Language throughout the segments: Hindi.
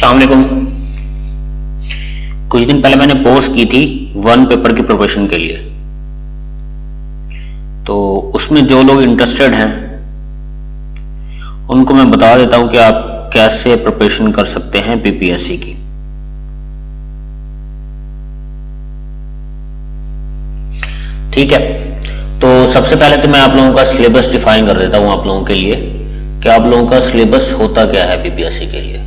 अस्सलाम वालेकुम। कुछ दिन पहले मैंने पोस्ट की थी वन पेपर की प्रिपरेशन के लिए, तो उसमें जो लोग इंटरेस्टेड हैं उनको मैं बता देता हूं कि आप कैसे प्रिपरेशन कर सकते हैं पीपीएससी की। ठीक है, तो सबसे पहले तो मैं आप लोगों का सिलेबस डिफाइन कर देता हूं आप लोगों के लिए कि आप लोगों का सिलेबस होता क्या है पीपीएससी के लिए।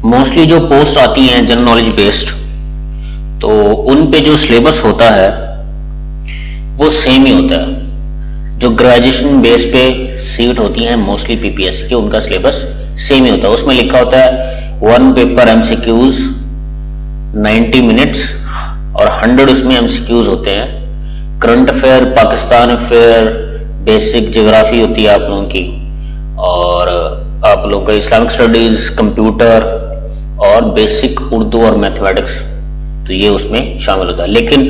मोस्टली जो पोस्ट आती हैं जनरल नॉलेज बेस्ड, तो उन पे जो सिलेबस होता है वो सेम ही होता है। जो ग्रेजुएशन बेस पे सीट होती हैं मोस्टली पीपीएससी के, उनका सिलेबस सेम ही होता है। उसमें लिखा होता है वन पेपर एमसीक्यूज 90 मिनट्स और 100 उसमें एमसीक्यूज होते हैं। Current affair, Pakistan affair, basic geography होती है आप लोगों की, और आप लोगों का इस्लामिक स्टडीज, कंप्यूटर और बेसिक उर्दू और मैथमेटिक्स, तो ये उसमें शामिल होता है। लेकिन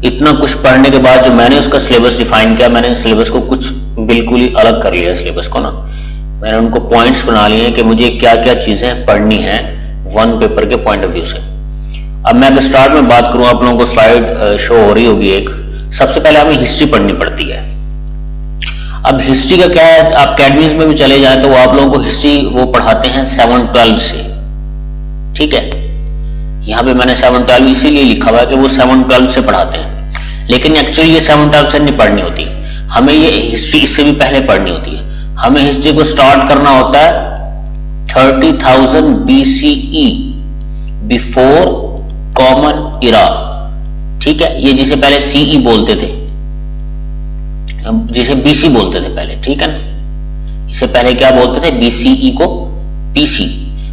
इतना कुछ पढ़ने के बाद जो मैंने उसका सिलेबस डिफाइन किया, मैंने सिलेबस को कुछ बिल्कुल ही अलग कर लिया। सिलेबस को ना मैंने उनको पॉइंट्स बना लिए कि मुझे क्या क्या चीजें पढ़नी है वन पेपर के पॉइंट ऑफ व्यू से। अब मैं अगर स्टार्ट में बात करूं, आप लोगों को स्लाइड शो हो रही होगी एक। सबसे पहले हमें हिस्ट्री पढ़नी पड़ती है। अब हिस्ट्री का क्या है, आप अकेडमीज में भी चले जाएं तो वो आप लोगों को हिस्ट्री वो पढ़ाते हैं 7-12 से। ठीक है, यहां पे मैंने 7-12 इसीलिए लिखा हुआ है कि वो 7-12 से पढ़ाते हैं, लेकिन एक्चुअली ये 7-12 से नहीं पढ़नी होती। हमें ये हिस्ट्री इससे भी पहले पढ़नी होती है। हमें हिस्ट्री को स्टार्ट करना होता है 30,000 BCE, बिफोर कॉमन इरा। ठीक है, ये जिसे पहले सीई बोलते थे, जिसे बीसी बोलते थे पहले, ठीक है ना। इसे पहले क्या बोलते थे, बीसीई को बीसी,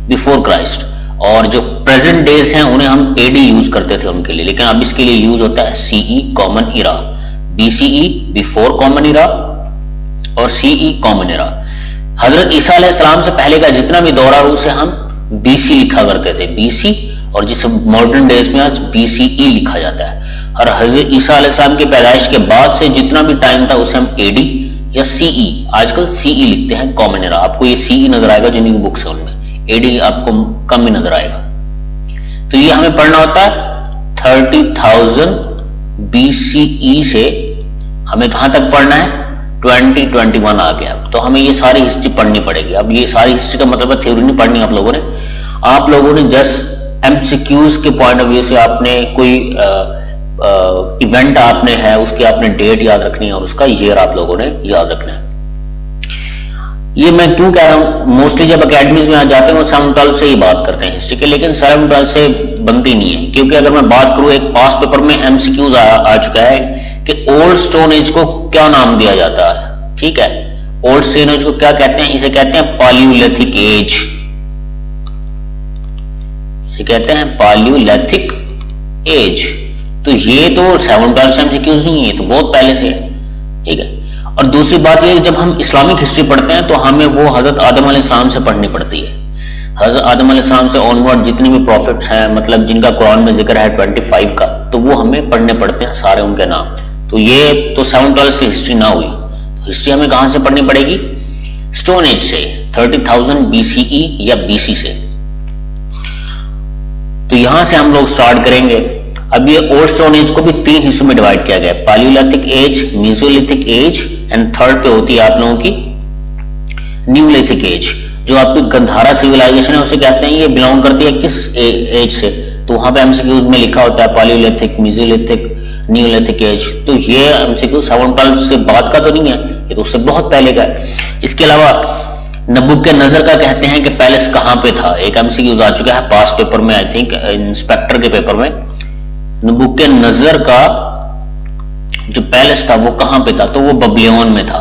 बिफोर क्राइस्ट। और जो प्रेजेंट डेज हैं उन्हें हम एडी यूज करते थे उनके लिए, लेकिन अब इसके लिए यूज होता है CE, common era. BCE before common era और सीई कॉमन इरा। हजरत ईसा अलैहिस्सलाम से पहले का जितना भी दौर है उसे हम बीसी लिखा करते थे, बीसी, और जिसे मॉडर्न डेज में आज बीसीई लिखा जाता है। और हजरत ईसा अलैहिस्सलाम की पैदाइश के बाद से जितना भी टाइम था उसे हम एडी या सीई, आजकल सीई लिखते हैं, कॉमन एरा। आपको ये सीई नजर आएगा जिन्हीं की बुक्स है उनमें, एडी आपको कम ही नजर आएगा। तो ये हमें पढ़ना होता है 30,000 BCE से हमें कहां तक पढ़ना है, 2021 आ गया। तो हमें ये सारी हिस्ट्री पढ़नी पड़ेगी। अब ये सारी हिस्ट्री का मतलब है थ्योरी नहीं पढ़नी आप लोगों ने जस्ट एमसीक्यूज के पॉइंट ऑफ व्यू से आपने कोई इवेंट आपने है उसकी आपने डेट याद रखनी है और उसका ईयर आप लोगों ने याद रखना है। ये मैं क्यों कह रहा हूं, मोस्टली जब अकेडमीज में आ जाते हैं वो 7-12 से ही बात करते हैं हिस्ट्री के, लेकिन 7-12 से बनती नहीं है। क्योंकि अगर मैं बात करूं, एक पास पेपर में एमसीक्यूज आ चुका है कि ओल्ड स्टोन एज को क्या नाम दिया जाता है। ठीक है, ओल्ड स्टोन एज को क्या कहते हैं, इसे कहते हैं पालियोलिथिक एज। इसे कहते हैं पालियोलिथिक एज। तो ये तो 7-12 से एमसीक्यूज नहीं है, ये तो बहुत पहले से है। ठीक है, और दूसरी बात ये, जब हम इस्लामिक हिस्ट्री पढ़ते हैं तो हमें वो हजरत आदम अलैहिस्सलाम से पढ़नी पड़ती है। हजरत आदम अलैहिस्सलाम से ऑनवर्ड जितने भी प्रॉफिट्स हैं, मतलब जिनका कुरान में जिक्र है 25 का, तो वो हमें पढ़ने पड़ते हैं सारे उनके नाम। तो ये तो 7-12 से हिस्ट्री ना हुई। तो हिस्ट्री हमें कहां से पढ़नी पड़ेगी, स्टोन एज से, 30,000 BCE या BC से। तो यहां से हम लोग स्टार्ट करेंगे। अब ये ओल्ड स्टोन एज को भी 3 हिस्सों में डिवाइड किया गया है, paleolithic age, mesolithic age and third पे होती है आप लोगों की न्यूलिथिक एज। जो आपकी गंधारा सिविलाइजेशन है उसे कहते हैं, ये बिलोंग करती है किस एज से, तो वहां पे एमसीक्यूज में लिखा होता है पालियोलिथिक, मेसोलिथिक, न्यूलिथिक एज। तो ये एमसीक्यू 7-12 से बाद का तो नहीं है, ये तो उससे बहुत पहले का है। इसके अलावा नबूकदनेस्सर का कहते हैं कि पैलेस कहां पे था, एक एमसीक्यूज आ चुका है पास पेपर में, आई थिंक इंस्पेक्टर के पेपर में। नबूकदनेस्सर का जो पैलेस था वो कहां पे था, तो वो बबलियन में था,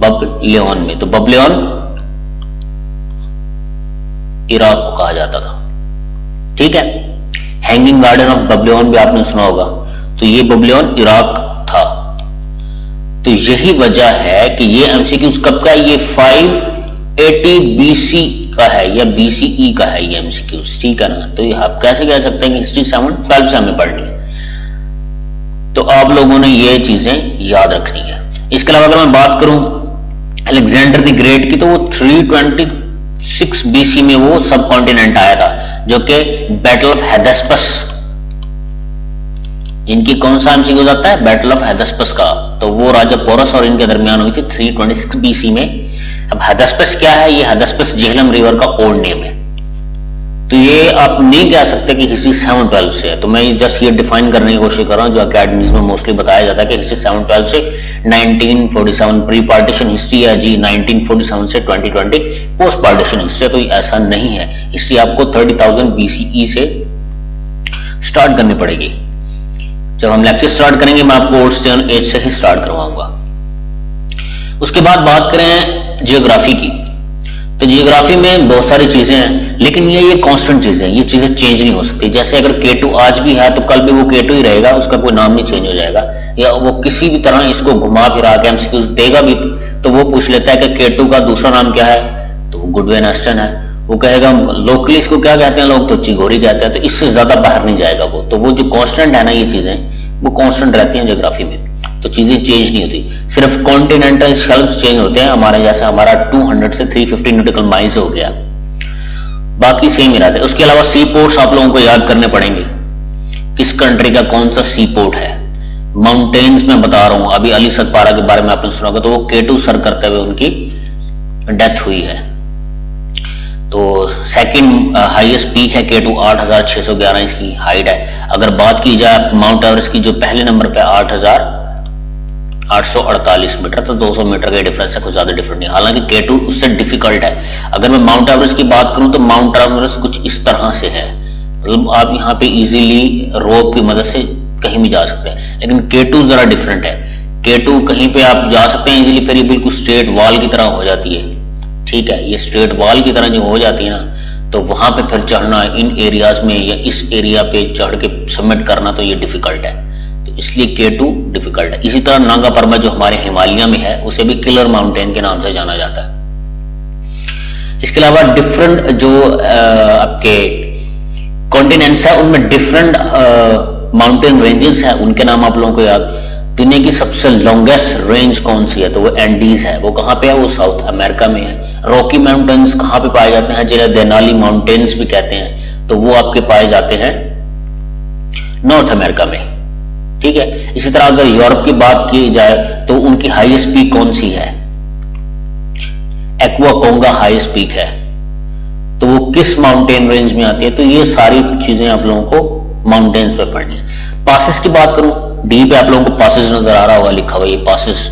बबलियन में। तो बबलियन इराक को कहा जाता था। ठीक है, हैंगिंग गार्डन ऑफ बबलियन भी आपने सुना होगा, तो ये बबलियन इराक था। तो यही वजह है कि ये एमसीक्यूज कब का है, ये 580 BC का है या BCE का है ये एमसीक्यूज। ठीक है ना, तो ये आप कैसे कह सकते हैं कि हिस्ट्री 7-12 से हमें पढ़नी है। तो आप लोगों ने ये चीजें याद रखनी है। इसके अलावा अगर मैं बात करूं अलेक्जेंडर द ग्रेट की, तो वो 326 बीसी में वो सब कॉन्टिनेंट आया था, जो कि बैटल ऑफ हेदेस्पस, इनकी कौन सा एमसीक्यू जाता है, बैटल ऑफ हेदेस्पस का, तो वो राजा पोरस और इनके दरमियान हुई थी 326 बीसी में। अब हेदेस्पस क्या है, ये हेदेस्पस झेलम रिवर का ओल्ड नेम है, तो ये आप नहीं कह सकते कि हिस्ट्री 712 से है। तो मैं जस्ट ये डिफाइन करने की कोशिश कर रहा हूं, जो अकेडमीज में मोस्टली बताया जाता है कि हिस्ट्री 712 से 1947 प्री पार्टीशन हिस्ट्री है जी, 1947 से 2020 पोस्ट पार्टीशन हिस्ट्री, तो ऐसा नहीं है। हिस्ट्री आपको 30,000 बीसीई से स्टार्ट करनी पड़ेगी। जब हम लेक्चर स्टार्ट करेंगे मैं आपको ओल्ड स्टोन एज से ही स्टार्ट करवाऊंगा। उसके बाद बात करें जियोग्राफी की, तो जियोग्राफी में बहुत सारी चीजें हैं, लेकिन ये कांस्टेंट चीजें हैं, ये चीजें चेंज नहीं हो सकती। जैसे अगर K2 आज भी है तो कल भी वो K2 ही रहेगा, उसका कोई नाम नहीं चेंज हो जाएगा, या वो किसी भी तरह इसको घुमा फिरा के एमसीक्यूज देगा भी तो वो पूछ लेता है कि K2 का दूसरा नाम क्या है, तो वो गुडविन एस्टन है। वो कहेगा लोकली इसको क्या कहते हैं लोग, तो चिगोरी कहते हैं, तो इससे ज्यादा बाहर नहीं जाएगा वो। तो वो जो कांस्टेंट है ना, ये चीजें वो कांस्टेंट रहती हैं जियोग्राफी में, तो चीजें चेंज नहीं होती। सिर्फ कॉन्टिनेंटल शेल्फ चेंज होते हैं हमारे, जैसे हमारा 200 से 350 नॉटिकल माइल्स हो गया, बाकी सेम ही रहते हैं। उसके अलावा सी पोर्ट्स आप लोगों को याद करने पड़ेंगे, किस कंट्री का कौन सा सी पोर्ट है। माउंटेन्स में बता रहा हूं, अभी अली सतपारा के बारे में आपने सुना होगा, तो वो K2 सर करते हुए उनकी डेथ हुई है। तो सेकंड हाईएस्ट पीक है K2, 8,611 इसकी हाइट है। अगर बात की जाए माउंट एवरेस्ट की, जो पहले नंबर पे 8,848 मीटर, तो 200 मीटर का डिफरेंस है, कुछ ज्यादा डिफरेंट नहीं। हालांकि K2 उससे डिफिकल्ट है। अगर मैं माउंट एवरेस्ट की बात करूं तो माउंट एवरेस्ट कुछ इस तरह से है, मतलब आप यहाँ पे इजीली रोप की मदद से कहीं भी जा सकते हैं, लेकिन K2 जरा डिफरेंट है। K2 कहीं पे आप जा सकते हैं इजीली, फिर ये बिल्कुल स्ट्रेट वॉल की तरह हो जाती है, ठीक है, ये स्ट्रेट वॉल की तरह जो हो जाती है ना, तो वहां पे फिर चढ़ना इन एरियाज में या इस एरिया पे चढ़ के सबमिट करना, तो ये डिफिकल्ट है, तो इसलिए K2 डिफिकल्ट है। इसी तरह नागा पर्वत जो हमारे हिमालय में है, उसे भी किलर माउंटेन के नाम से जाना जाता है। इसके अलावा डिफरेंट जो आपके कॉन्टिनेंट्स है, उनमें डिफरेंट माउंटेन रेंजेस है, उनके नाम आप लोगों को याद। दुनिया की सबसे लॉन्गेस्ट रेंज कौन सी है, तो वो एंडीज है। वो कहां पे है, वो साउथ अमेरिका में है। रॉकी माउंटेन्स कहां पे पाए जाते हैं, जिन्हें देनाली माउंटेन्स भी कहते हैं, तो वो आपके पाए जाते हैं नॉर्थ अमेरिका में, ठीक है। इसी तरह अगर यूरोप की बात की जाए तो उनकी हाईएस्ट पीक कौन सी है, एक्वाकोंगा हाईएस्ट पीक है, तो वो किस माउंटेन रेंज में आती है। तो ये सारी चीजें आप लोगों को माउंटेन्स पे पढ़नी है। पासेस की बात करूं, डी पे आप लोगों को पासेस नजर आ रहा होगा, लिखा हुआ ये पासेस।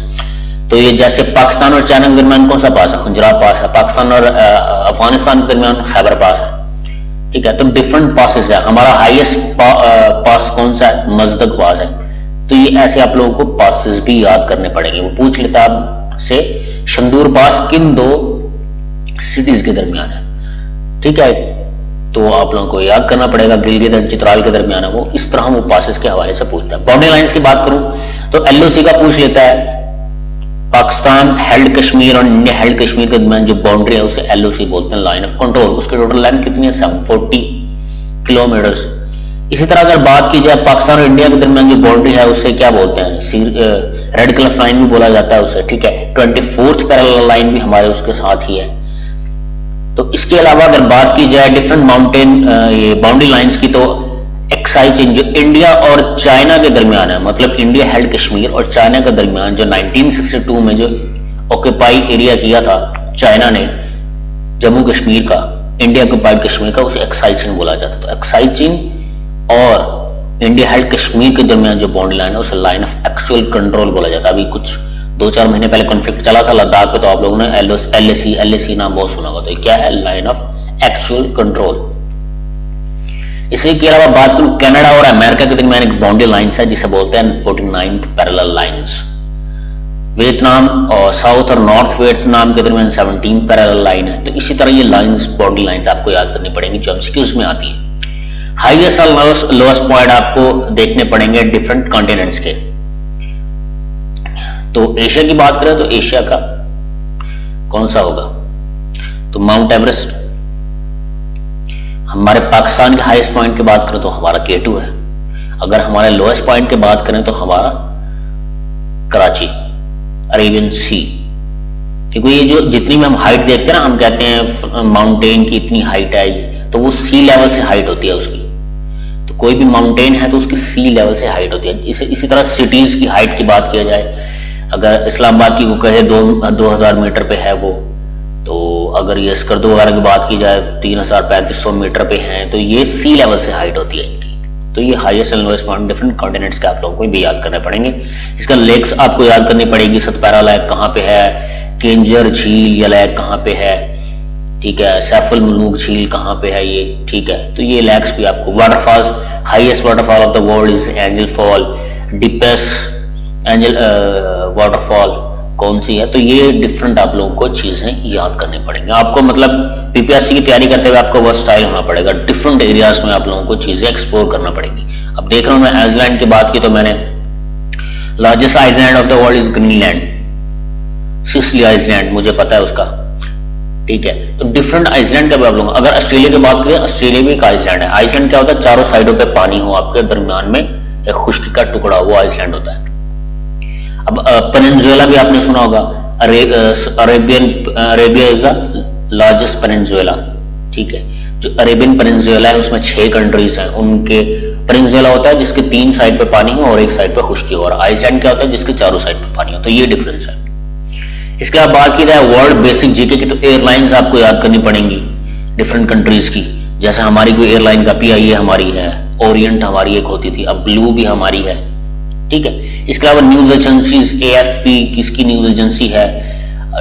तो ये जैसे पाकिस्तान और चाइना के दरमियान कौन सा पास है, खुंजरा पास है। पाकिस्तान और अफगानिस्तान के दरमियान खैबर पास है, ठीक है। तो डिफरेंट पासेस है। हमारा हाईएस्ट पास कौन सा है, मजदक पास है। तो ये ऐसे आप लोगों को पासेस भी याद करने पड़ेंगे। वो पूछ लेता है आपसे शंदूर पास किन दो सिटीज के दरमियान है, ठीक है, तो आप लोगों को याद करना पड़ेगा। गिलगित और चित्राल के दरमियान है वो। इस तरह वो पासेस के हवाले से पूछता है। बाउंड्री लाइंस की बात करूं तो LOC का पूछ लेता है। पाकिस्तान हेल्ड कश्मीर और इंडिया हेल्ड कश्मीर के दरमियान जो बाउंड्री है उसे LOC बोलते हैं, लाइन ऑफ कंट्रोल। उसकी टोटल लाइन कितनी है, 740 किलोमीटर्स। इसी तरह अगर बात की जाए पाकिस्तान और इंडिया के दरमियान जो बाउंड्री है उसे क्या बोलते हैं, रेड क्लिफ लाइन भी बोला जाता है उसे, ठीक है। 24th पैरेलल लाइन भी हमारे उसके साथ ही है। तो इसके अलावा अगर बात की जाए डिफरेंट माउंटेन ये बाउंड्री लाइंस की, तो एक्साई चेन जो इंडिया और चाइना के दरमियान है, मतलब इंडिया हेल्ड कश्मीर और चाइना के दरमियान जो 1962 में जो ऑक्यूपाई एरिया किया था चाइना ने जम्मू कश्मीर का, इंडिया ऑक्यूपाइड कश्मीर का, उसे एक्साई चेन बोला जाता है। तो एक्साई चेन और इंडिया हेल्ड कश्मीर के दरमियान जो बाउंड्री लाइन है उसे लाइन ऑफ एक्चुअल कंट्रोल बोला जाता है। अभी कुछ 2-4 महीने पहले कॉन्फ्लिक्ट चला था लद्दाख पे, तो आप लोगों ने LAC नाम बहुत सुना होगा। तो क्या है, लाइन ऑफ एक्चुअल कंट्रोल। इसी के अलावा बात करूं कनाडा और अमेरिका के दरमियान एक बाउंड्री लाइन है जिसे बोलते हैं 49th पैरेलल लाइंस। वियतनाम और साउथ और नॉर्थ वियतनाम के दरमियान 17th पैरेलल लाइन है। तो इसी तरह ये लाइंस बाउंड्री लाइंस आपको याद करनी पड़ेंगी जो एमसीक्यूज में आती है। हाईएस्ट और लोएस्ट पॉइंट आपको देखने पड़ेंगे डिफरेंट कॉन्टिनेंट्स के। तो एशिया की बात करें तो एशिया का कौन सा होगा, तो माउंट एवरेस्ट। हमारे पाकिस्तान के हाईएस्ट पॉइंट की बात करें तो हमारा K2 है। अगर हमारे लोएस्ट पॉइंट की बात करें तो हमारा कराची, अरेबियन सी, क्योंकि ये जो जितनी भी हम हाइट देखते हैं ना, हम कहते हैं माउंटेन की इतनी हाइट है ये, तो वो सी लेवल से हाइट होती है उसकी। तो कोई भी माउंटेन है तो उसकी सी लेवल से हाइट होती है। इसी तरह सिटीज की हाइट की बात किया जाए, अगर इस्लामाबाद की को कहे 2000 मीटर पे है वो, तो अगर ये स्कर्दो वगैरह की बात की जाए 3500 मीटर पे हैं, तो ये सी लेवल से हाइट होती है इनकी। तो ये highest and lowest point different continents के आप लोगों को भी याद करने पड़ेंगे। इसका लेक्स आपको याद करनी पड़ेगी, सतपैरा लेक कहाँ पे है, केंजर झील या लेक कहाँ पे है, ठीक है, सैफुल मलूक झील कहाँ पे है ये, ठीक है। तो ये लेक्स भी आपको, waterfalls, highest waterfall of the world is angel fall, deepest angel waterfall कौन सी है। तो ये डिफरेंट आप लोगों को चीजें याद करनी पड़ेंगी। आपको मतलब पीपीआरसी की तैयारी करते हुए आपको वर्सटाइल होना पड़ेगा, डिफरेंट एरियाज में आप लोगों को चीजें एक्सप्लोर करना पड़ेगी। अब देख रहा हूं मैं आइसलैंड की बात की तो मैंने largest island of the world is Greenland, Sicily island मुझे पता है उसका, ठीक है। तो डिफरेंट आइसलैंड का आप लोग, अगर ऑस्ट्रेलिया की बात करें, ऑस्ट्रेलिया भी एक आइसलैंड है। आइसलैंड क्या होता है, चारों साइडों पे पानी हो, आपके दरमियान में एक खुश्की का टुकड़ा, वो आइसलैंड होता है। अब पेनिनसुला भी आपने सुना होगा, Arabia is the largest peninsula, ठीक है। जो अरेबियन पेनिनसुला है उसमें 6 कंट्रीज हैं, उनके पेनिनसुला होता है जिसके 3 साइड पे पानी हो और एक साइड पे खुश्की हो, और आइसलैंड क्या होता है जिसके चारों साइड पे पानी हो। तो ये डिफरेंस है। इसके बाद बात की जाए वर्ल्ड बेसिक जीके की, तो एयरलाइंस आपको याद करनी पड़ेंगी डिफरेंट कंट्रीज की। जैसे हमारी कोई एयरलाइन का पीआईए हमारी है, ओरिएंट हमारी एक होती थी, अब ब्लू भी हमारी है, ठीक है। इसके अलावा न्यूज एजेंसीज, एएफपी किसकी न्यूज एजेंसी है,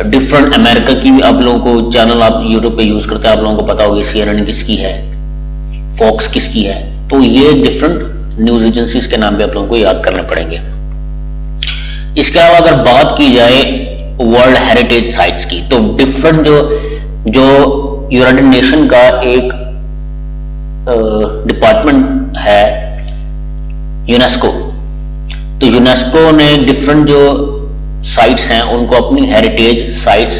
डिफरेंट अमेरिका की भी आप लोगों को चैनल आप यूट्यूब पे यूज करते हैं, आप लोगों को पता होगी सीएनएन किसकी है, फॉक्स किसकी है। तो ये डिफरेंट न्यूज एजेंसीज के नाम भी आप लोगों को याद करने पड़ेंगे। इसके अलावा अगर बात की जाए वर्ल्ड हेरिटेज साइट्स की, तो डिफरेंट जो यूनाइटेड नेशन का एक डिपार्टमेंट है यूनेस्को, तो यूनेस्को ने डिफरेंट जो साइट्स हैं उनको अपनी हेरिटेज साइट्स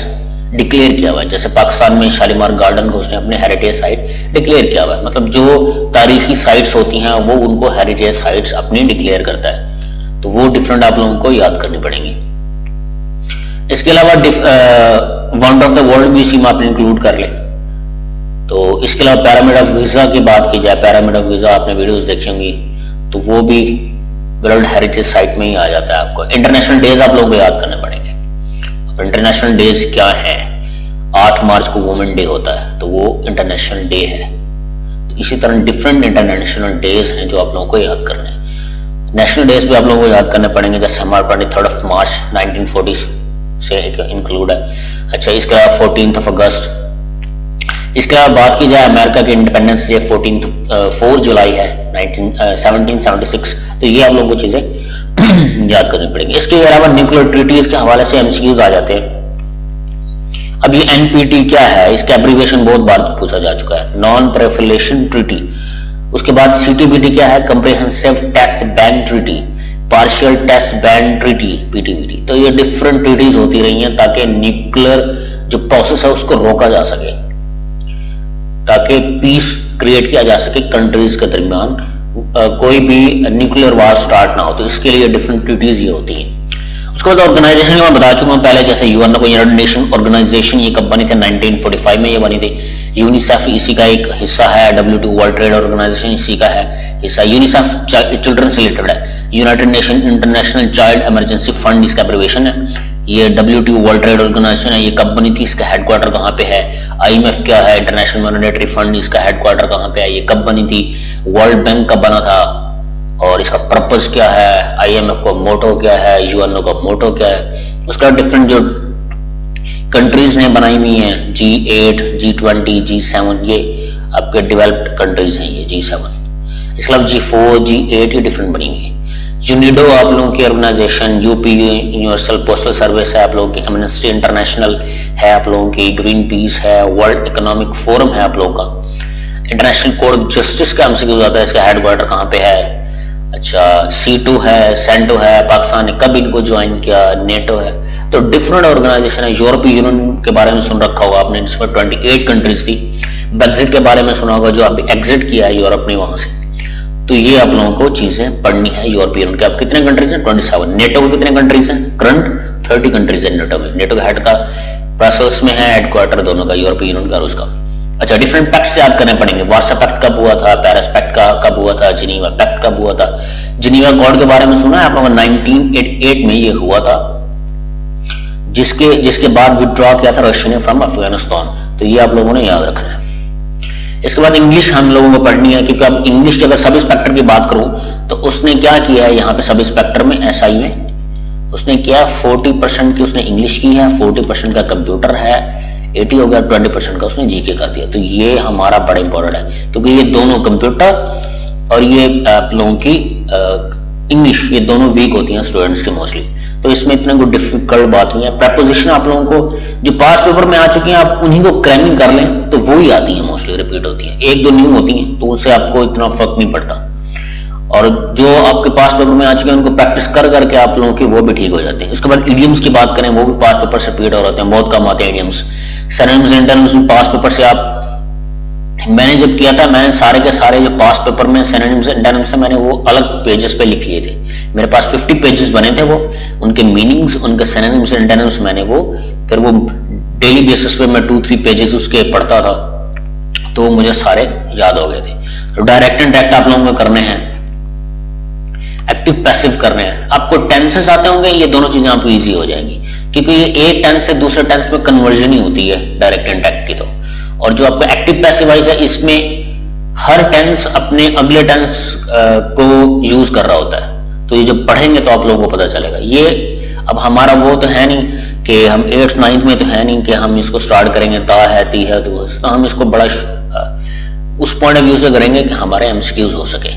डिक्लेयर किया हुआ है। जैसे पाकिस्तान में शालीमार गार्डन को उसने अपने हेरिटेज साइट डिक्लेयर किया हुआ है, मतलब जो तारीखी साइट्स होती हैं वो उनको हेरिटेज साइट्स अपनी डिक्लेयर करता है। तो वो डिफरेंट आप लोगों को याद करनी पड़ेंगी। इसके अलावा wonder of the world museum आप इंक्लूड कर ले। तो इसके अलावा पिरामिड ऑफ गिज़ा की बात की जाए, पिरामिड ऑफ गिज़ा आपने वीडियोस देखी होंगी, तो वो भी वर्ल्ड हेरिटेज साइट में ही आ जाता है। आपको इंटरनेशनल डेज आप लोगों को याद करने पड़ेंगे। अब इंटरनेशनल डेज क्या है, 8 मार्च को वुमेन डे होता है, तो वो इंटरनेशनल डे है। तो इसी तरह डिफरेंट इंटरनेशनल डेज हैं जो आप लोगों को याद करने हैं। नेशनल डेज भी आप लोगों को याद करने पड़ेंगे, जैसे हमारे 23 मार्च 1940 से इंक्लूड है। अच्छा, इसके अलावा 14 अगस्त। इसके अलावा बात की जाए अमेरिका के इंडिपेंडेंस डे 4 जुलाई है 1776। तो ये आप लोगों को चीजें याद करनी पड़ेंगी। इसके अलावा न्यूक्लियर ट्रीटीज के हवाले से एमसीक्यूज आ जाते हैं। अब ये एनपीटी क्या है, इसका एब्रीविएशन बहुत बार पूछा जा चुका है, नॉन प्रोलिफरेशन ट्रीटी। उसके बाद सीटीबीटी क्या है, comprehensive test ban treaty, partial test ban treaty, PTBT. तो ये डिफरेंट ट्रीटीज होती रही हैं ताकि न्यूक्लियर जो प्रोसेस है उसको रोका जा सके, ताकि पीस क्रिएट किया जा सके कंट्रीज के दरमियान, कोई भी न्यूक्लियर वार स्टार्ट ना हो। तो इसके लिए डिफरेंट ट्रीटीज ये होती हैं। उसके बाद ऑर्गेनाइजेशन मैं बता चुका हूं पहले, जैसे यूएन को यूनाइटेड नेशन ऑर्गेनाइजेशन, ये कब बनी थी, 1945 में ये बनी थी। यूनिसेफ इसी का एक हिस्सा है, WTO वर्ल्ड ट्रेड ऑर्गेनाइजेशन इसी का है हिस्सा। यूनिसेफ चिल्ड्रन से रिलेटेड है, United nation international child emergency fund इसका एब्रिविएशन है। ये WTO वर्ल्ड ट्रेड ऑर्गेनाइजेशन है, ये कब बनी थी, इसका हेडक्वार्टर कहाँ पे है। IMF क्या है, इंटरनेशनल मॉनेटरी फंड, इसका हेडक्वार्टर कहाँ पे है, ये कब बनी थी। वर्ल्ड बैंक कब बना था और इसका पर्पस क्या है, IMF का मोटो क्या है, UNO का मोटो क्या है। उसका डिफरेंट जो कंट्रीज ने बनाई हुई हैं, G8, G20, G7, ये आपके डेवलप्ड कंट्रीज हैं, ये G7। इसके अलावा G4, G8 ये डिफरेंट बनी हुई है। यूनिडो आप लोगों की organization, UP universal postal service है आप लोगों की, एमनेस्टी इंटरनेशनल है आप लोगों की, ग्रीन पीस है, वर्ल्ड इकोनॉमिक फोरम है आप लोगों का, इंटरनेशनल कोर्ट ऑफ जस्टिस का एमसीक्यू आता है, इसका हेडक्वार्टर कहाँ पे है। अच्छा, C2 है, सेंटो है, पाकिस्तान ने कब इनको ज्वाइन किया, नेटो है। तो डिफरेंट ऑर्गेनाइजेशन है। यूरोपीय यूनियन के बारे में सुन रखा होगा आपने, जिसमें 28 कंट्रीज थी। ब्रेक्जिट के बारे में सुना होगा, जो अभी एग्जिट किया है यूरोप ने वहां से। तो ये आप लोगों को चीजें पढ़नी है यूरोपीय यूनियन के। अब कितने कंट्रीज हैं, 27। नेटो के कितने कंट्रीज हैं, करंट 30 कंट्रीज है नेटो में। नेटो का हेड का ब्रसल्स में है हेडक्वार्टर दोनों का, यूरोपियन यूनियन का और उसका। अच्छा, डिफरेंट पैक्ट्स याद करने पड़ेंगे। वार्सा पैक्ट कब हुआ था, पेरिस पैक्ट का कब हुआ था, जिनीवा पैक्ट कब हुआ था। जिनीवा अकॉर्ड के बारे में सुना है आप लोगों ने? 1988 में ये हुआ था, जिसके बाद विथड्रॉ किया था रशिया ने फ्रॉम अफगानिस्तान। तो ये आप लोगों ने याद रखना है। इसके बाद इंग्लिश हम लोगों को पढ़नी है, क्योंकि अब इंग्लिश की अगर सब इंस्पेक्टर की बात करूं तो उसने क्या किया है यहाँ पे सब इंस्पेक्टर में, एसआई में उसने किया 40% की उसने इंग्लिश की है, 40% का कंप्यूटर है, 80 हो गया, 20% का उसने जीके का दिया। तो ये हमारा बड़ा इंपॉर्टेंट है, क्योंकि ये दोनों कंप्यूटर और ये आप लोगों की इंग्लिश, ये दोनों वीक होती हैं स्टूडेंट्स की मोस्टली। तो इसमें इतने कोई डिफिकल्ट बात नहीं है। प्रपोजिशन आप लोगों को जो पास पेपर में आ चुकी हैं आप उन्हीं को क्रैमिंग कर लें तो वो ही आती है, मोस्टली रिपीट होती है। एक दो न्यू होती हैं तो उससे आपको इतना फर्क नहीं पड़ता, और जो आपके पास पेपर में आ चुके हैं उनको प्रैक्टिस कर करके आप लोगों की वो भी ठीक हो जाते हैं। उसके बाद इडियम्स की बात करें, वो भी पास पेपर से रिपीट हो रहे हैं, बहुत कम आते हैं इडियम्स। सिनोनिम्स एंटोनिम्स पास पेपर से आप, मैंने जब किया था मैंने सारे के सारे जो पास पेपर में सिनोनिम्स एंटोनिम्स है मैंने वो अलग पेजेस पे लिख लिए थे। मेरे पास 50 पेजेस बने थे, वो उनके मीनिंग्स, उनके सिनोनिम्स एंटोनिम्स मैंने वो फिर वो डेली बेसिस पे मैं 2-3 पेजेस उसके पढ़ता था, तो मुझे सारे याद हो गए थे। तो डायरेक्ट एंड डायरेक्ट आप लोगों को करने हैं, एक्टिव पैसिव करने हैं। आपको टेंसेस आते होंगे, ये दोनों चीजें आपको इजी हो जाएंगी, क्योंकि ये एक टेंस से दूसरे टेंस में कन्वर्जन ही होती है डायरेक्ट एंड डायरेक्ट की। तो और जो आपको एक्टिव पैसिव वाइज है, इसमें हर टेंस अपने अगले टेंस को यूज कर रहा होता है। तो ये जब पढ़ेंगे तो आप लोगों को पता चलेगा। ये अब हमारा वो तो है नहीं कि हम 8th 9th में तो है नहीं कि हम इसको स्टार्ट करेंगे ता है ती है, तो हम इसको बड़ा उस पॉइंट ऑफ व्यू से करेंगे कि हमारे एमसीक्यूज हो सके।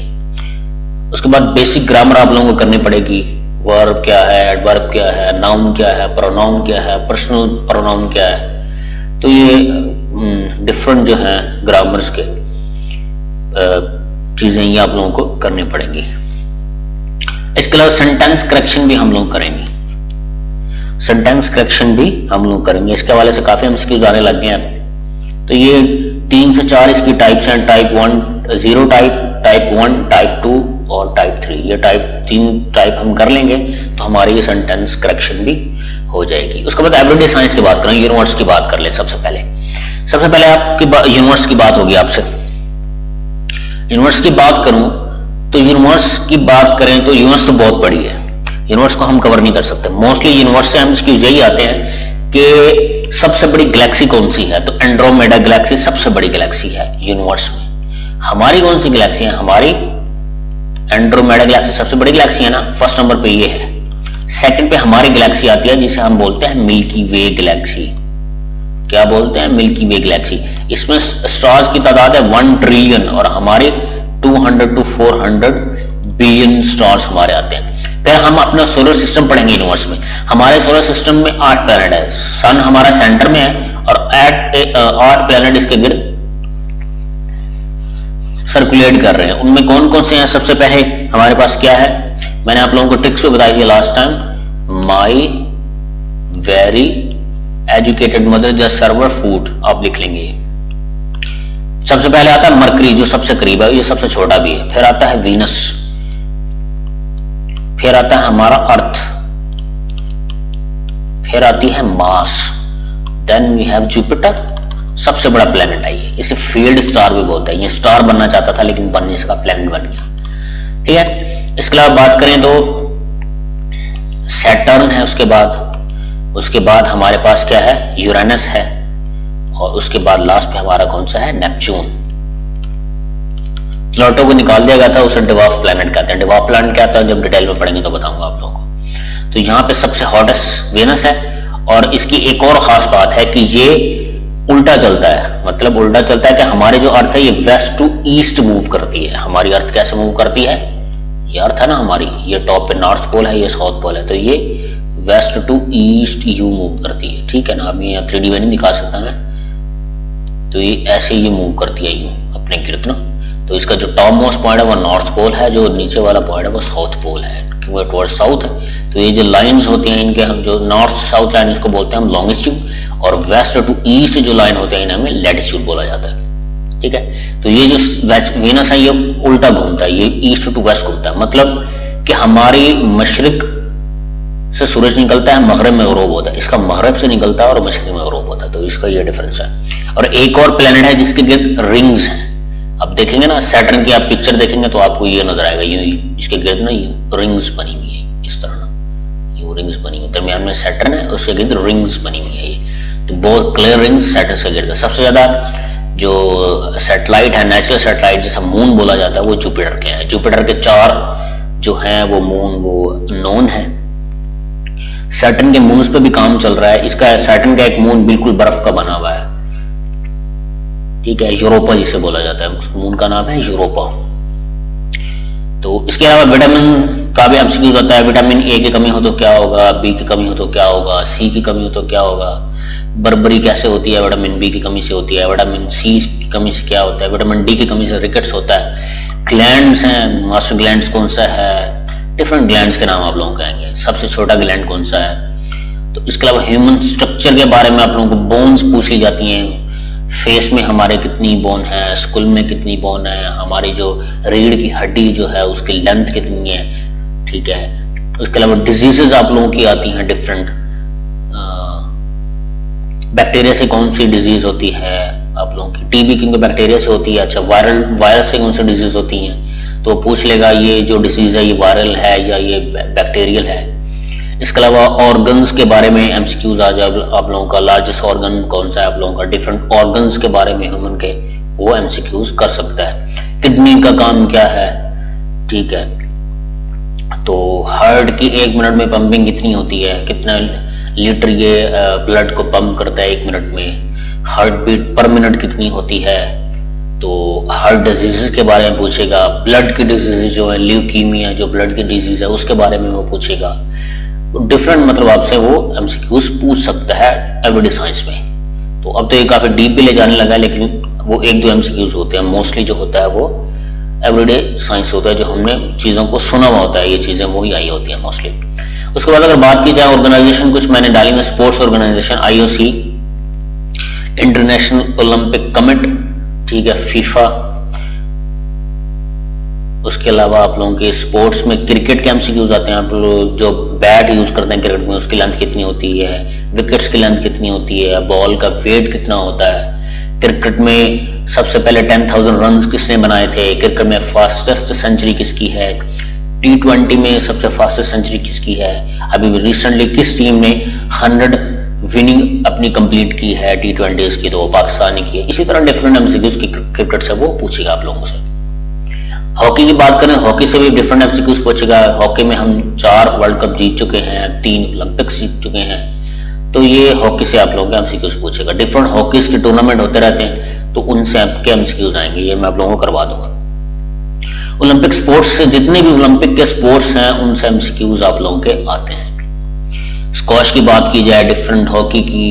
उसके बाद बेसिक ग्रामर आप लोगों को करनी पड़ेगी। वर्ब क्या है, एडवर्ब क्या है, नाउन क्या है, प्रोनाउन क्या है, पर्सनल प्रोनाउन क्या है। तो ये डिफरेंट जो है ग्रामर्स के चीजें ये आप लोगों को करनी पड़ेंगी। इसके अलावा सेंटेंस करेक्शन भी हम लोग करेंगे, सेंटेंस करेक्शन भी हम लोग करेंगे। इसके हवाले से काफी एमसीक्यूज आने लग गए हैं। तो ये 3 से 4 इसकी टाइप्स हैं, टाइप 1 0 टाइप, टाइप 1, टाइप 2 और टाइप 3। ये टाइप 3 टाइप हम कर लेंगे तो हमारी ये सेंटेंस करेक्शन भी हो जाएगी। उसके बाद एवरीडे साइंस की बात करें, यूनिवर्स की बात कर ले। सबसे पहले आपकी यूनिवर्स की बात होगी आपसे। यूनिवर्स की बात करूं तो यूनिवर्स की बात करें तो यूनिवर्स तो बहुत बड़ी है, यूनिवर्स को हम कवर नहीं कर सकते। मोस्टली यूनिवर्स से हम इसकी यही आते हैं कि सबसे बड़ी गैलेक्सी कौन सी है, तो एंड्रोमेडा गैलेक्सी सबसे बड़ी गैलेक्सी है यूनिवर्स में। हमारी कौन सी गैलेक्सी है, हमारी एंड्रोमेडा गैलेक्सी सबसे बड़ी गैलेक्सी है ना, फर्स्ट नंबर पे ये है। सेकंड पे हमारी गैलेक्सी आती है जिसे हम बोलते हैं मिल्की वे गैलेक्सी। क्या बोलते हैं, मिल्की वे गैलेक्सी। इसमें स्टार्स की तादाद है 1 ट्रिलियन और हमारे 200 to 400 बिलियन स्टार्स हमारे आते हैं। फिर हम अपना सोलर सिस्टम पढ़ेंगे यूनिवर्स में। हमारे सोलर सिस्टम में 8 प्लैनेट है, सन हमारा सेंटर में है और 8 प्लैनेट इसके गिर्द सर्कुलेट कर रहे हैं। उनमें कौन कौन से हैं, सबसे पहले हमारे पास क्या है, मैंने आप लोगों को ट्रिक्स भी बताई थी last time. My very educated mother just server food, आप लिख लेंगे। सबसे पहले आता है मरकरी जो सबसे करीब है, ये सबसे छोटा भी है। फिर आता है वीनस, फिर आता है हमारा अर्थ, फिर आती है Mars, then we have Jupiter, सबसे बड़ा प्लेनेट है ये। इसे फील्ड स्टार भी बोलते हैं। ये स्टार बनना चाहता था लेकिन बनने इसका प्लेनेट बन गया। ठीक है, इसके अलावा बात करें तो सैटर्न है, उसके बाद हमारे पास क्या है, यूरेनस है, और उसके बाद लास्ट पे हमारा कौन सा है, नेपच्यून। प्लूटो को निकाल दिया गया था, उसे डिवार्फ प्लैनेट कहते हैं। डिवार्फ प्लैनेट क्या था जब डिटेल में पढ़ेंगे तो बताऊंगा आप लोगों को। तो यहाँ पे सबसे हॉटेस्ट वेनस है, और इसकी एक और खास बात है कि ये उल्टा चलता है। मतलब उल्टा चलता है कि हमारे जो अर्थ है ये वेस्ट टू ईस्ट मूव करती है। हमारी अर्थ कैसे मूव करती है, ये अर्थ है ना हमारी, ये टॉप पे नॉर्थ पोल है, ये साउथ पोल है, तो ये west to east you move करती है। ठीक है ना, अब ये 3D में नहीं दिखा सकता मैं, तो ये ऐसे ये मूव करती है यूं अपने गिर्द ना। तो इसका जो टॉप मोस्ट पॉइंट है वो नॉर्थ पोल है, जो नीचे वाला पॉइंट है वो साउथ पोल है, क्योंकि टुवर्ड साउथ है। तो ये जो लाइंस होती हैं इनके, हम जो नॉर्थ साउथ लाइन इसको बोलते हैं हम लॉन्गिट्यूड, और वेस्ट टू ईस्ट जो लाइन होते हैं इन्हें हमें लैटिट्यूड बोला जाता है। ठीक है, तो ये जो वीनस है ये उल्टा घूमता है, ये ईस्ट टू वेस्ट घूमता है। मतलब कि हमारी मशरिक से सूरज निकलता है, मगरिब में गरूब होता है, इसका मगरिब से निकलता है और मशरिक में गरूब होता है, तो इसका ये डिफरेंस है। और एक और प्लेनेट है जिसके गिर्द रिंग्स हैं, अब देखेंगे ना सैटर्न की आप पिक्चर देखेंगे तो आपको ये नजर आएगा, ये इसके गिर्द ना ये रिंग्स बनी हुई है, इस तरह ना ये रिंग्स बनी हुई है, दरमियान में सैटर्न है उसके गिर्द रिंग्स बनी हुई है, ये तो बहुत क्लियर रिंग्स सैटर्न से गिर्द है। सबसे ज्यादा जो सैटेलाइट है, नेचुरल सैटेलाइट जिसे मून बोला जाता है, वो जुपिटर के हैं। जुपिटर के 4 जो हैं वो मून वो नोन है। सैटर्न के मून्स पे भी काम चल रहा है, इसका सैटर्न का एक मून बिल्कुल बर्फ का बना हुआ है, ठीक है, यूरोपा जिसे बोला जाता है, उस मून का नाम है यूरोपा। तो इसके अलावा विटामिन का भी एमसीक्यूज होता है, विटामिन ए की कमी हो तो क्या होगा, बी की कमी हो तो क्या होगा, सी की कमी हो तो क्या होगा, बर्बरी कैसे होती है, विटामिन बी की कमी से होती है, विटामिन सी की कमी से क्या होता है, विटामिन डी की कमी से रिकेट्स होता है, ग्लैंड्स हैं, मास्टर ग्लैंड्स कौन सा है, डिफरेंट ग्लैंड्स के नाम आप लोगों को कहेंगे, सबसे छोटा ग्लैंड कौन सा है। तो इसके अलावा ह्यूमन स्ट्रक्चर के बारे में आप लोगों को बोन्स पूछ ली जाती हैं, फेस में हमारे कितनी बोन है, स्कुल में कितनी बोन है, हमारी जो रीढ़ की हड्डी जो है उसकी लेंथ कितनी है, ठीक है। उसके अलावा डिजीजेस आप लोगों की आती हैं डिफरेंट, बैक्टीरिया से कौन सी डिजीज होती है आप लोगों की, टीबी की बैक्टीरिया से होती है, अच्छा वायरस से कौन सी डिजीज होती हैं, तो पूछ लेगा ये जो डिजीज है ये वायरल है या ये बैक्टीरियल है। इसके अलावा ऑर्गन्स के बारे में एमसीक्यूज आ जाए आप लोगों का, लार्जेस्ट ऑर्गन कौन सा है आप लोगों का, डिफरेंट ऑर्गन्स के बारे में ह्यूमन के वो एमसीक्यूज कर सकता है। किडनी का काम क्या है, ठीक है, तो हार्ट की 1 मिनट में पंपिंग कितनी होती है, कितना लीटर ये ब्लड को पंप करता है 1 मिनट में, हार्ट बीट पर मिनट कितनी होती है, तो हार्ट डिजीज के बारे में पूछेगा, ब्लड की डिजीज जो है ल्यूकीमिया जो ब्लड की डिजीज है उसके बारे में वो पूछेगा, डिफरेंट मतलब आपसे वो एमसीक्यूज पूछ सकता है एवरीडे साइंस में। तो अब तो ये काफी डीप भी ले जाने लगा है, लेकिन वो 1-2 एमसीक्यूज होते हैं, मोस्टली जो होता है वो एवरीडे साइंस होता है, जो हमने चीजों को सुना हुआ होता है, ये चीजें वही आई होती है मोस्टली। उसके बाद अगर बात की जाए ऑर्गेनाइजेशन, कुछ मैंने डाली है, sports organization IOC, international Olympic committee, ठीक है, फीफा। उसके अलावा आप लोगों के स्पोर्ट्स में क्रिकेट के एमसीक्यूज आते हैं, आप लोग जो बैट यूज करते हैं क्रिकेट में उसकी लेंथ कितनी होती है, विकेट्स की लेंथ कितनी होती है, बॉल का वेट कितना होता है, क्रिकेट में सबसे पहले 10,000 रन किसने बनाए थे, क्रिकेट में फास्टेस्ट सेंचुरी किसकी है, T20 में सबसे फास्टेस्ट सेंचुरी किसकी है, अभी रिसेंटली किस टीम ने 100 विनिंग अपनी कंप्लीट की है T20 की, तो वो पाकिस्तान की है। इसी तरह डिफरेंट एमसीक्यूज की क्रिकेट से वो पूछेगा आप लोगों से। हॉकी की बात करें, हॉकी से भी डिफरेंट एमसीक्यूज पूछेगा। हॉकी में हम 4 वर्ल्ड कप जीत चुके हैं, 3 ओलंपिक्स जीत चुके हैं, तो ये हॉकी से आप लोगों के एमसीक्यूज पूछेगा। डिफरेंट हॉकीज के टूर्नामेंट होते रहते हैं, तो उनसे आपके एमसीक्यूज आएंगे, ये मैं आप लोगों को करवा दूंगा। ओलंपिक स्पोर्ट्स से जितने भी ओलंपिक के स्पोर्ट्स हैं उनसे एमसीक्यूज आप लोगों के आते हैं। स्क्वॉश की बात की जाए, डिफरेंट हॉकी की,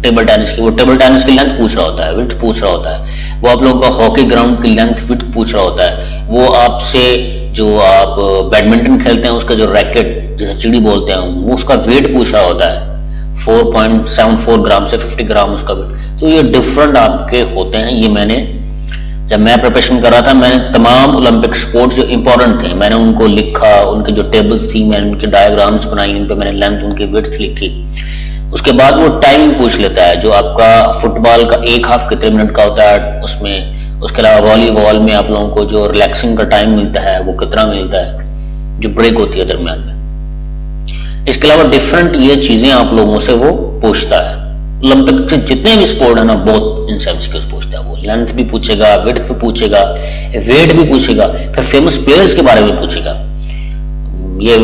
टेबल टेनिस की, वो टेबल टेनिस की लेंथ पूछ रहा होता है, विड्थ पूछ रहा होता है, वो आप लोगों का हॉकी ग्राउंड की लेंथ विड्थ पूछ रहा होता है, वो आपसे जो आप बैडमिंटन खेलते हैं उसका जो रैकेट जैसे चिड़ी बोलते हैं वो उसका वेट पूछ रहा होता है, 4.74 ग्राम से 50 ग्राम उसका वेट। तो ये डिफरेंट आपके होते हैं। ये मैंने जब मैं प्रिपरेशन कर रहा था, मैंने तमाम ओलंपिक स्पोर्ट्स जो इंपॉर्टेंट थे मैंने उनको लिखा, उनकी जो टेबल्स थी मैंने उनके डायग्राम्स बनाई, उन पे मैंने लेंथ उनकी विड्थ लिखी। उसके बाद वो टाइमिंग पूछ लेता है, जो आपका फुटबॉल का 1 हाफ कितने मिनट का होता है उसमें। उसके अलावा वॉलीबॉल में आप लोगों को जो रिलैक्सिंग का टाइम मिलता है वो कितना मिलता है, जो ब्रेक होती है दरमियान में। इसके अलावा डिफरेंट ये चीजें आप लोगों से वो पूछता है। ओलंपिक के जितने भी स्पोर्ट है ना, बहुत इन एमसीक्यूज पूछता है वो। लेंथ भी पूछेगा, विड्थ भी पूछेगा, वेट भी पूछेगा, फिर फेमस प्लेयर्स के बारे में पूछेगा। ये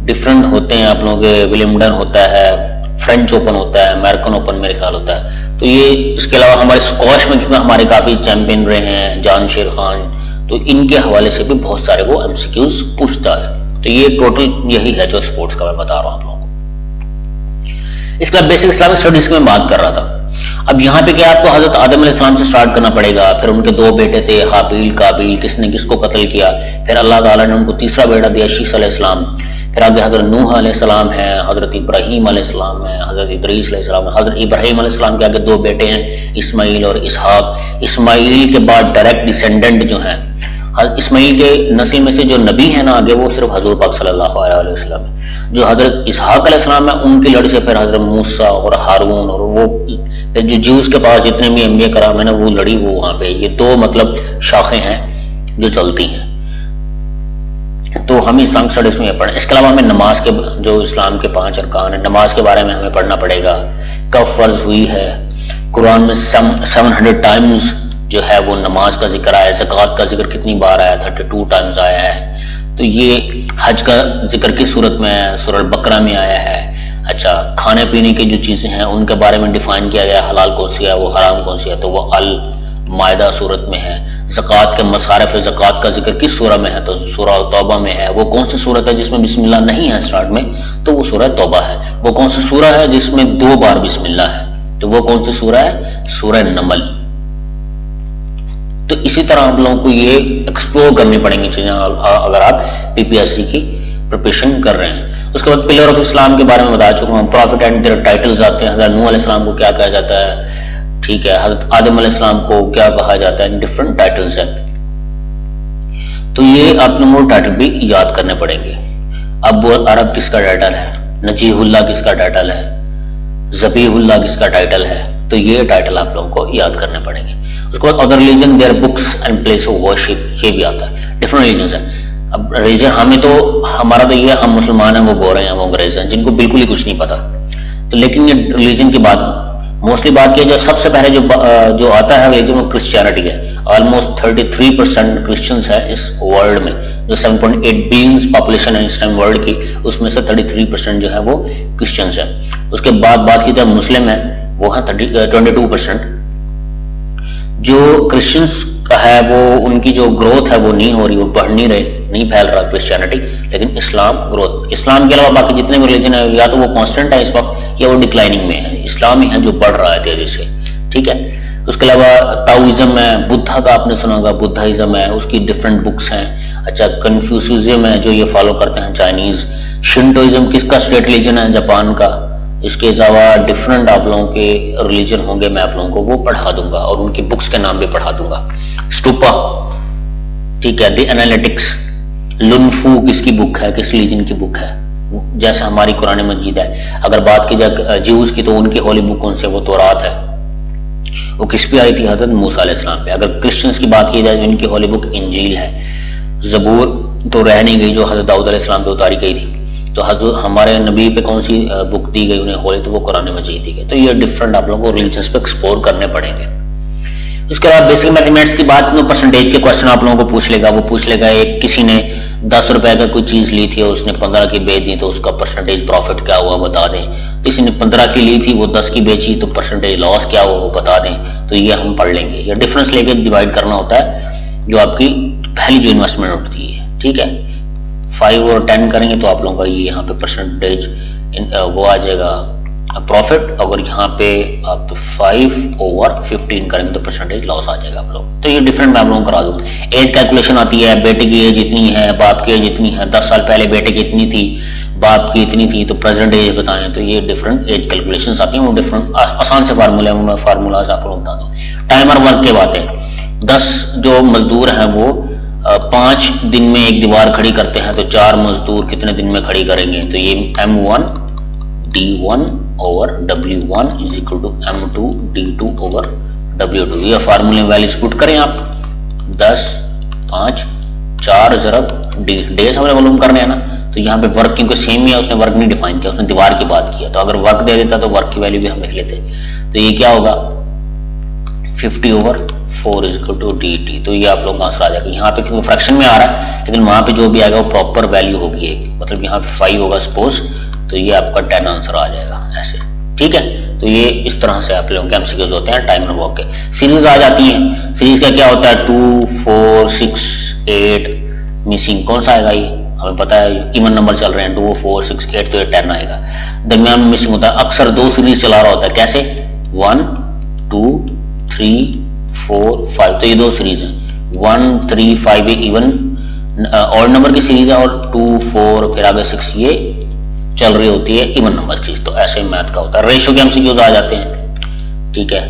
डिफरेंट होते हैं आप लोगों के, विलियमडन होता है, फ्रेंच ओपन होता है, अमेरिकन ओपन मेरे ख्याल होता है। तो ये इसके अलावा हमारे स्क्वॉश में क्योंकि हमारे काफी चैंपियन रहे हैं, जान शेर खान, तो इनके हवाले से भी बहुत सारे वो एमसीक्यूज पूछता है। तो ये टोटल यही है जो स्पोर्ट्स का मैं बता रहा हूं आप लोगों को। इसका बेसिक इस्लामिक स्टडीज की मैं बात कर रहा था। अब यहाँ पे क्या आपको हजरत आदम अलैहिस्सलाम से स्टार्ट करना पड़ेगा, फिर उनके 2 बेटे थे, हाबील काबील, किसने किसको कत्ल किया, फिर अल्लाह ताला ने उनको तीसरा बेटा दिया शीश अलैहिस्सलाम, फिर आगे हजरत नूह अलैहिस्सलाम है, हजरत इब्राहिम अलैहिस्सलाम है, हजरत इदरीस अलैहिस्सलाम है। हजरत इब्राहिम अलैहिस्सलाम के आगे 2 बेटे हैं, इस्माइल और इसहाक। इस्माइल के बाद डायरेक्ट डिसेंडेंट जो हैं इस्माइल के नस्ल में से जो नबी है ना आगे, वो सिर्फ हजूर पाक सल्लल्लाहु अलैहि वसल्लम है। जो हजरत इसहाक अलैहिस्सलाम है उनकी लड़ी से फिर हजरत मूसा और हारून और वो जो ज्यूस के पास जितने भी अंबिया कराम है ना, वो लड़ी वो वहां पे, ये दो मतलब शाखें हैं जो चलती हैं। तो हम इस्लामिक स्टडीज में पढ़ें। इसके अलावा हमें नमाज के, जो इस्लाम के 5 अरकान है, नमाज के बारे में हमें पढ़ना पड़ेगा, कब फर्ज हुई है। कुरान में 700 टाइम्स जो है वो नमाज का जिक्र आया है। ज़कात का जिक्र कितनी बार आया? 32 टाइम्स आया है। तो ये हज का जिक्र किस सूरत में है? सूरह बकरा में आया है। अच्छा, खाने पीने की जो चीजें हैं उनके बारे में डिफाइन किया गया, हलाल कौन सी है, वो हराम कौन सी है, तो वो अल मायदा सूरत में है। ज़कात के मसारिफ ज़कात का जिक्र किस सूरह में है? तो सूरह तौबा में है। वो कौन सी सूरत है जिसमें बिस्मिल्लाह नहीं है स्टार्ट में? तो वो सूरह तौबा है। वो कौन सी सूरह है जिसमें 2 बार बिस्मिल्लाह है? तो वो कौन सी सूरह है? सूरह नमल। तो इसी तरह आप लोगों को ये एक्सप्लोर करनी पड़ेंगी चीजें अगर आप पीपीएससी की प्रिपरेशन कर रहे हैं। उसके बाद पिलर ऑफ इस्लाम के बारे में बता चुका हूं। प्रॉफिट एंड देयर टाइटल्स आते हैं। हज़रत नूह अलैहिस्सलाम को क्या कहा जाता है, ठीक है, हज़रत आदम अलैहिस्सलाम को क्या कहा जाता है, डिफरेंट टाइटल्स हैं। तो ये आप लोगों को टाइटल भी याद करने पड़ेंगे। अबू अरब किसका टाइटल है, नजीहुल्लाह किसका टाइटल है, ज़बीहुल्लाह किसका टाइटल है, तो ये टाइटल आप लोगों को याद करने पड़ेंगे। उसके बाद other religion, their books and place of worship, ये भी आता है। डिफरेंट रिलीजन है। अब रिलीजन हमें तो, हमारा तो ये, हम मुसलमान हैं, वो गोरे हैं, वो अंग्रेज हैं, जिनको बिल्कुल ही कुछ नहीं पता। तो लेकिन ये रिलीजन की बात मोस्टली बात की, जो सबसे पहले जो आता है रिलीजन वो क्रिश्चियनिटी है। ऑलमोस्ट 33% क्रिश्चियंस है इस वर्ल्ड में। जो 7.8 बिलियन पॉपुलेशन है इस टाइम वर्ल्ड की, उसमें से 33% जो है वो क्रिश्चियंस है। उसके बाद बात की जब मुस्लिम है वो है 22%। जो क्रिश्चियंस का है वो, उनकी जो ग्रोथ है वो नहीं हो रही, वो बढ़ नहीं रहे, नहीं फैल रहा क्रिश्चियनिटी। लेकिन इस्लाम ग्रोथ, इस्लाम के अलावा बाकी जितने भी रिलीजन है या तो वो कांस्टेंट है इस वक्त, या वो डिक्लाइनिंग में है। इस्लाम ही है जो बढ़ रहा है तेजी से, ठीक है। उसके अलावा ताओइज्म है, बुद्धा का आपने सुना होगा, बुद्धाइज्म है, उसकी डिफरेंट बुक्स हैं। अच्छा, कन्फ्यूशियज्म है जो ये फॉलो करते हैं चाइनीज। शिंटोइज्म किसका स्टेट रिलीजन है, जापान का। इसके अलावा डिफरेंट आप लोगों के रिलीजन होंगे, मैं आप लोगों को वो पढ़ा दूंगा और उनकी बुक्स के नाम भी पढ़ा दूंगा। स्टूपा, ठीक है, द एनालिटिक्स। लुनफू किसकी बुक है, किस रिलीजन की बुक है, जैसे हमारी कुरान मजीद है। अगर बात की जाए ज्यूज की तो उनकी होली बुक कौन से, वो तौरात है। वो किस पे आई थी, हजरत मूसा अलैहिस्सलाम पे। अगर क्रिश्चियंस की बात की जाए इनकी होली बुक इंजील है। जबूर तो रह नहीं गई जो हजरत दाऊद अलैहिस्सलाम पे उतारी गई थी। तो हजरत हमारे नबी पे कौन सी बुक दी गई उन्हें होली, तो वो कुरान मजीद दी गई। तो ये डिफरेंट आप लोगों को रिलीजन्स पे एक्सप्लोर करने पड़ेंगे। उसके बाद बेसिक मैथमेटिक्स की बात करूं, परसेंटेज के क्वेश्चन आप लोगों को पूछ लेगा। वो पूछ लेगा एक किसी ने 10 रुपए का कोई चीज ली थी और उसने 15 की बेच दी, तो उसका परसेंटेज प्रॉफिट क्या हुआ बता दें। किसी ने 15 की ली थी, वो 10 की बेची, तो परसेंटेज लॉस क्या हुआ वो बता दें। तो ये हम पढ़ लेंगे। ये डिफरेंस लेके डिवाइड करना होता है, जो आपकी पहली जो इन्वेस्टमेंट होती है, ठीक है। 5 और 10 करेंगे तो आप लोगों का ये यहाँ पे परसेंटेज वो आ जाएगा प्रॉफिट। अगर यहाँ पे आप 5 ओवर 15 करेंगे तो परसेंटेज लॉस आ जाएगा आप लोग। तो ये डिफरेंट मैं आप लोगों को करा दूंगा। एज कैलकुलेशन आती है, बेटे की एज इतनी है, बाप की एज इतनी है, 10 साल पहले बेटे की इतनी थी, बाप की इतनी थी, तो प्रेजेंट एज बताएं। तो ये डिफरेंट एज कैलकुलेशन आती है, वो डिफरेंट आसान से फार्मूले मैं फार्मूलाज आप लोग बता दूँ। टाइमर वर्क की बात है। 10 जो मजदूर हैं वो 5 दिन में एक दीवार खड़ी करते हैं, तो 4 मजदूर कितने दिन में खड़ी करेंगे। तो ये M1 D1 over W1 is equal to M2 D2 over W2। ये फार्मूले वैल्यूज पुट करें आप। 10 5 4 ज़रब डेज हमें मालूम करने हैं ना। तो यहाँ पे वर्क क्योंकि सेम ही है, उसने वर्क नहीं डिफाइन किया, उसने दीवार की बात की है। तो अगर वर्क दे देता तो वर्क की वैल्यू भी हम लिख लेते। तो ये क्या होगा 50 over 4 is equal to DT। तो ये आप लोग का आंसर आ जाएगा। यहाँ पे क्योंकि फ्रैक्शन में आ रहा है, लेकिन वहां पे जो भी आएगा वो प्रॉपर वैल्यू होगी एक, मतलब यहाँ पे 5 होगा सपोज, तो ये आपका 10 आंसर आ जाएगा ऐसे, ठीक है। तो ये इस तरह से आप लोगों के MCQs होते हैं टाइमर वर्क के। सीरीज आ जाती है। सीरीज का क्या होता है 2 4 6 8 मिसिंग कौन सा आएगा, ये हमें पता है इवन नंबर चल रहे हैं 2 4 6 8, तो ये 10 आएगा। दरमियान में मिसिंग होता है, अक्सर 2 सीरीज चला रहा होता है। कैसे 1 2 3 4 5, तो ये 2 सीरीज है। 1 3 5 ये इवन ऑड नंबर की सीरीज है, और 2 4 फिर आगे 6 ये चल रही होती है इवन नंबर चीज। तो ऐसे मैथ का होता है। रेशियो के MCQs आ जाते हैं, ठीक है।